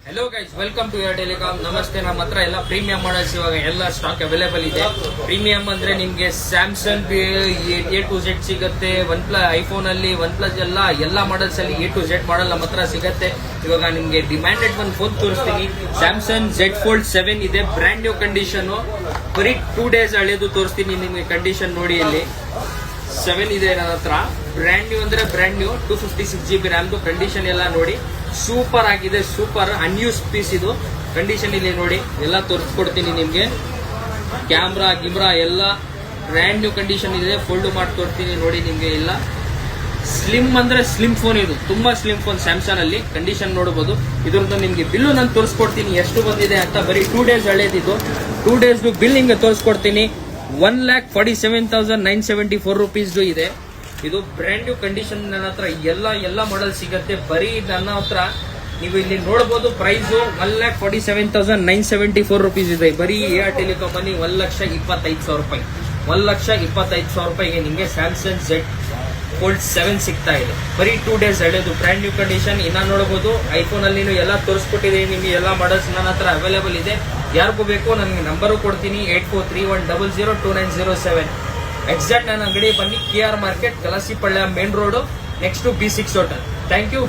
Hello guys, welcome to your telecom. ನಮಸ್ತೆ. ನಮ್ಮ ಹತ್ರ ಎಲ್ಲ ಪ್ರೀಮಿಯಂ ಮಾಡಲ್ಸ್ ಇವಾಗ ಎಲ್ಲ ಸ್ಟಾಕ್ ಅವೈಲೇಬಲ್ ಇದೆ. ಪ್ರೀಮಿಯಂ ಅಂದ್ರೆ ನಿಮ್ಗೆ ಸ್ಯಾಮ್ಸಂಗ್ ಎ ಟು ಜೆಡ್ ಸಿಗುತ್ತೆ. ಐಫೋನ್ ಅಲ್ಲಿ OnePlus ಎಲ್ಲ ಮಾಡಲ್ಸ್ ಅಲ್ಲಿ ಎ ಟು ಜೆಡ್ ಮಾಡಲ್ ನಮ್ಮ ಹತ್ರ ಸಿಗುತ್ತೆ. ಇವಾಗ ನಿಮ್ಗೆ ಡಿಮ್ಯಾಂಡೆಡ್ ಒಂದು ಫೋನ್ ತೋರಿಸ್ತೀನಿ. ಸ್ಯಾಮ್ಸಂಗ್ Z Fold 7 ಇದೆ, ಬ್ರ್ಯಾಂಡ್ ನ್ಯೂ ಕಂಡೀಷನ್. ಬರೀ 2 ಡೇಸ್ ಹಳೆದು ತೋರಿಸ್ತೀನಿ ನಿಮ್ಗೆ. ಕಂಡೀಷನ್ ನೋಡಿ, ಇಲ್ಲಿ 7 ಇದೆ ನನ್ನ ಹತ್ರ. ಬ್ರ್ಯಾಂಡ್ ನ್ಯೂ ಅಂದ್ರೆ ಬ್ರ್ಯಾಂಡ್ ನ್ಯೂ 256 GB ರ್ಯಾಮ್ದು. ಕಂಡೀಷನ್ ಎಲ್ಲ ನೋಡಿ, ಸೂಪರ್ ಆಗಿದೆ. ಸೂಪರ್ ಅನ್ಯೂಸ್ ಪೀಸ್ ಇದು. ಕಂಡೀಷನ್ ಇಲ್ಲಿ ನೋಡಿ, ಎಲ್ಲ ತೋರಿಸ್ಕೊಡ್ತೀನಿ ನಿಮ್ಗೆ. ಕ್ಯಾಮ್ರಾ ಗಿಮ್ರಾ ಎಲ್ಲ ಬ್ರ್ಯಾಂಡ್ ನ್ಯೂ ಕಂಡೀಷನ್ ಇದೆ. ಫೋಲ್ಡ್ ಮಾಡಿ ತೋರಿಸ್ತೀನಿ ನೋಡಿ ನಿಮ್ಗೆ. ಎಲ್ಲ ಸ್ಲಿಮ್ ಅಂದ್ರೆ ಸ್ಲಿಮ್ ಫೋನ್ ಇದು, ತುಂಬಾ ಸ್ಲಿಮ್ ಫೋನ್. ಸ್ಯಾಮ್ಸಂಗ್ ಅಲ್ಲಿ ಕಂಡೀಷನ್ ನೋಡಬಹುದು. ಇದ್ರದ್ದು ನಿಮ್ಗೆ ಬಿಲ್ಲು ನಾನು ತೋರಿಸ್ಕೊಡ್ತೀನಿ ಎಷ್ಟು ಬಂದಿದೆ ಅಂತ. ಬರೀ 2 ಡೇಸ್ ಹಳೇದಿದ್ದು. 2 ಡೇಸ್ ಬಿಲ್ ನಿಮ್ಗೆ ತೋರಿಸ್ಕೊಡ್ತೀನಿ. 1,47,974 ರುಪೀಸ್ ಇದೆ. ಇದು ಬ್ರ್ಯಾಂಡ್ ನ್ಯೂ ಕಂಡೀಷನ್. ನನ್ನ ಹತ್ರ ಎಲ್ಲ ಮಾಡೆಲ್ ಸಿಗುತ್ತೆ. ಬರೀ ನನ್ನ ಹತ್ರ ನೀವು ಇಲ್ಲಿ ನೋಡಬಹುದು. ಪ್ರೈಸ್ 1,47,974 ರುಪೀಸ್ ಇದೆ. ಬರೀ AR ಟೆಲಿಕಾಮ್ ಅಲ್ಲಿ 1,25,000 ರೂಪಾಯಿ. 1,25,000 ರೂಪಾಯಿಗೆ ನಿಮಗೆ ಸ್ಯಾಮ್ಸಂಗ್ Z Fold 7 ಸಿಗ್ತಾ ಇದೆ. ಬರೀ 2 ಡೇಸ್ ಹಳೆದು, ಬ್ರ್ಯಾಂಡ್ ನ್ಯೂ ಕಂಡೀಷನ್. ಇನ್ನ ನೋಡಬಹುದು. ಐಫೋನ್ ಅಲ್ಲಿ ಎಲ್ಲ ತೋರಿಸ್ಕೊಟ್ಟಿದ್ದೀನಿ ನಿಮಗೆ. ಎಲ್ಲ ಮಾಡೆಲ್ಸ್ ನನ್ನ ಹತ್ರ ಅವೈಲೇಬಲ್ ಇದೆ. ಯಾರಿಗೂ ಬೇಕು ನನಗೆ ನಂಬರು ಕೊಡ್ತೀನಿ. 8431002907. ಎಕ್ಸಾಕ್ಟ್ ನನ್ನ ಅಂಗಡಿ ಬನ್ನಿ. KR market, Kalasipalya main road, next B6 hotel. Thank you.